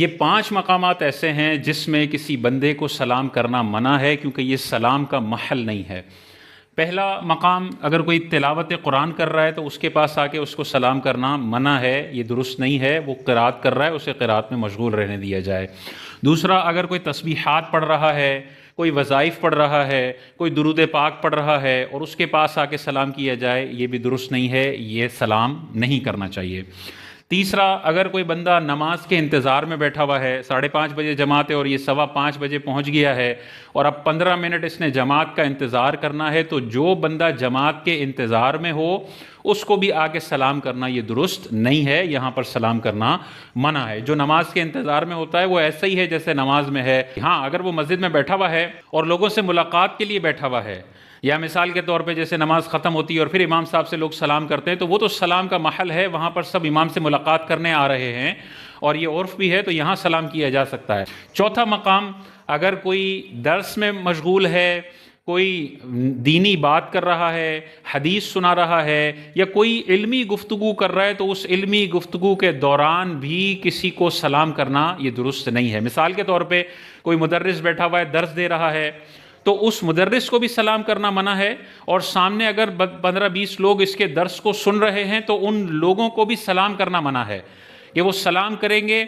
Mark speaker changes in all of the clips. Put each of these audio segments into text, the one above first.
Speaker 1: یہ 5 مقامات ایسے ہیں جس میں کسی بندے کو سلام کرنا منع ہے، کیونکہ یہ سلام کا محل نہیں ہے۔ پہلا مقام، اگر کوئی تلاوت قرآن کر رہا ہے تو اس کے پاس آ کے اس کو سلام کرنا منع ہے، یہ درست نہیں ہے۔ وہ قرات کر رہا ہے، اسے قرات میں مشغول رہنے دیا جائے۔ دوسرا، اگر کوئی تسبیحات پڑھ رہا ہے، کوئی وظائف پڑھ رہا ہے، کوئی درود پاک پڑھ رہا ہے اور اس کے پاس آ کے سلام کیا جائے، یہ بھی درست نہیں ہے، یہ سلام نہیں کرنا چاہیے۔ تیسرا، اگر کوئی بندہ نماز کے انتظار میں بیٹھا ہوا ہے، 5:30 بجے جماعت ہے اور یہ 5:15 بجے پہنچ گیا ہے اور اب 15 منٹ اس نے جماعت کا انتظار کرنا ہے، تو جو بندہ جماعت کے انتظار میں ہو اس کو بھی آ کے سلام کرنا یہ درست نہیں ہے، یہاں پر سلام کرنا منع ہے۔ جو نماز کے انتظار میں ہوتا ہے وہ ایسا ہی ہے جیسے نماز میں ہے۔ ہاں، اگر وہ مسجد میں بیٹھا ہوا ہے اور لوگوں سے ملاقات کے لیے بیٹھا ہوا ہے، یا مثال کے طور پہ جیسے نماز ختم ہوتی ہے اور پھر امام صاحب سے لوگ سلام کرتے ہیں، تو وہ تو سلام کا محل ہے، وہاں پر سب امام سے ملاقات کرنے آ رہے ہیں اور یہ عرف بھی ہے، تو یہاں سلام کیا جا سکتا ہے۔ چوتھا مقام، اگر کوئی درس میں مشغول ہے، کوئی دینی بات کر رہا ہے، حدیث سنا رہا ہے، یا کوئی علمی گفتگو کر رہا ہے، تو اس علمی گفتگو کے دوران بھی کسی کو سلام کرنا یہ درست نہیں ہے۔ مثال کے طور پہ کوئی مدرس بیٹھا ہوا ہے، درس دے رہا ہے، تو اس مدرس کو بھی سلام کرنا منع ہے، اور سامنے اگر 15-20 لوگ اس کے درس کو سن رہے ہیں تو ان لوگوں کو بھی سلام کرنا منع ہے کہ وہ سلام کریں گے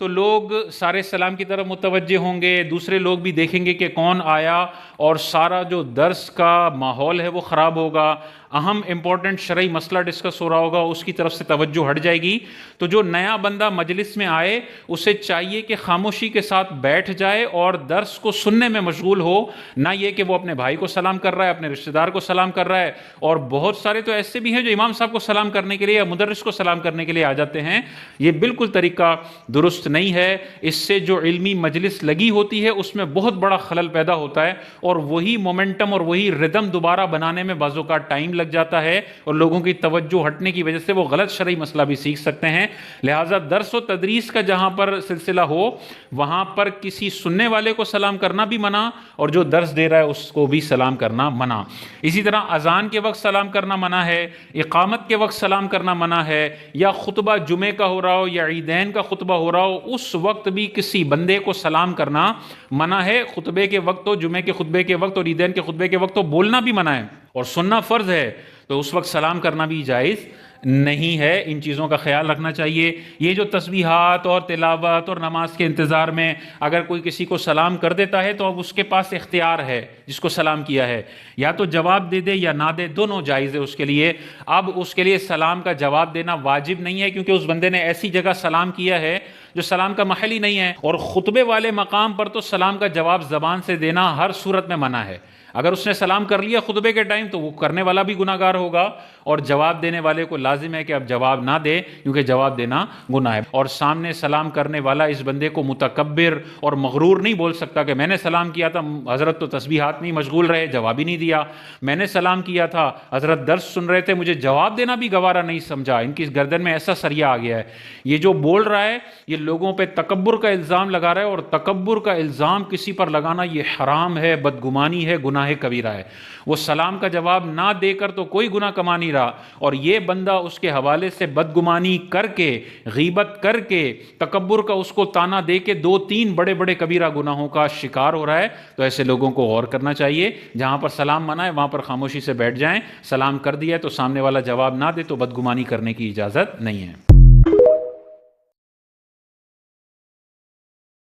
Speaker 1: تو لوگ سارے سلام کی طرف متوجہ ہوں گے، دوسرے لوگ بھی دیکھیں گے کہ کون آیا، اور سارا جو درس کا ماحول ہے وہ خراب ہوگا، اہم امپورٹنٹ شرعی مسئلہ ڈسکس ہو رہا ہوگا، اس کی طرف سے توجہ ہٹ جائے گی۔ تو جو نیا بندہ مجلس میں آئے اسے چاہیے کہ خاموشی کے ساتھ بیٹھ جائے اور درس کو سننے میں مشغول ہو، نہ یہ کہ وہ اپنے بھائی کو سلام کر رہا ہے، اپنے رشتہ دار کو سلام کر رہا ہے۔ اور بہت سارے تو ایسے بھی ہیں جو امام صاحب کو سلام کرنے کے لیے یا مدرس کو سلام کرنے کے لیے آ جاتے ہیں، یہ بالکل طریقہ درست نہیں ہے۔ اس سے جو علمی مجلس لگی ہوتی ہے اس میں بہت بڑا خلل پیدا ہوتا ہے، اور وہی مومنٹم اور وہی ردم دوبارہ بنانے میں بعض اوقات ٹائم لگ جاتا ہے، اور لوگوں کی توجہ ہٹنے کی وجہ سے وہ غلط شرعی مسئلہ بھی سیکھ سکتے ہیں۔ لہٰذا درس و تدریس کا جہاں پر سلسلہ ہو وہاں پر کسی سننے والے کو سلام کرنا بھی منع، اور جو درس دے رہا ہے اس کو بھی سلام کرنا منع۔ اسی طرح اذان کے وقت سلام کرنا منع ہے، اقامت کے وقت سلام کرنا منع ہے، یا خطبہ جمعے کا ہو رہا ہو یا عیدین کا خطبہ ہو رہا ہو اس وقت بھی کسی بندے کو سلام کرنا منع ہے۔ خطبے کے وقت ہو، جمعے کے خطبے کے وقت اور عیدین کے خطبے کے وقت تو بولنا بھی منع ہے اور سننا فرض ہے، تو اس وقت سلام کرنا بھی جائز نہیں ہے۔ ان چیزوں کا خیال رکھنا چاہیے۔ یہ جو تسبیحات اور تلاوت اور نماز کے انتظار میں اگر کوئی کسی کو سلام کر دیتا ہے تو اب اس کے پاس اختیار ہے، جس کو سلام کیا ہے، یا تو جواب دے دے یا نہ دے، دونوں جائز ہے اس کے لیے۔ اب اس کے لیے سلام کا جواب دینا واجب نہیں ہے، کیونکہ اس بندے نے ایسی جگہ سلام کیا ہے جو سلام کا محل ہی نہیں ہے، اور خطبے والے مقام پر تو سلام کا جواب زبان سے دینا ہر صورت میں منع ہے۔ اگر اس نے سلام کر لیا خطبے کے ٹائم تو وہ کرنے والا بھی گناہ گار ہوگا، اور جواب دینے والے کو لازم ہے کہ اب جواب نہ دے، کیونکہ جواب دینا گناہ ہے۔ اور سامنے سلام کرنے والا اس بندے کو متکبر اور مغرور نہیں بول سکتا کہ میں نے سلام کیا تھا، حضرت تو تسبیحات میں مشغول رہے، جواب ہی نہیں دیا، میں نے سلام کیا تھا، حضرت درس سن رہے تھے، مجھے جواب دینا بھی گوارا نہیں سمجھا۔ ان کی گردن میں ایسا سریہ آ گیا ہے۔ یہ جو بول رہا ہے یہ لوگوں پہ تکبر کا الزام لگا رہا ہے، اور تکبر کا الزام کسی پر لگانا یہ حرام ہے، بدگمانی ہے، گناہ کبیرہ ہے۔ وہ سلام کا جواب نہ دے کر تو کوئی گناہ کما نہیں رہا، اور یہ بندہ اس کے حوالے سے بدگمانی کر کے، غیبت کر کے، تکبر کا اس کو تانا دے کے 2-3 بڑے بڑے کبیرہ گناہوں کا شکار ہو رہا ہے۔ تو ایسے لوگوں کو غور کرنا چاہیے، جہاں پر سلام منع ہے وہاں پر خاموشی سے بیٹھ جائیں۔ سلام کر دیا ہے تو سامنے والا جواب نہ دے تو بدگمانی کرنے کی اجازت نہیں ہے۔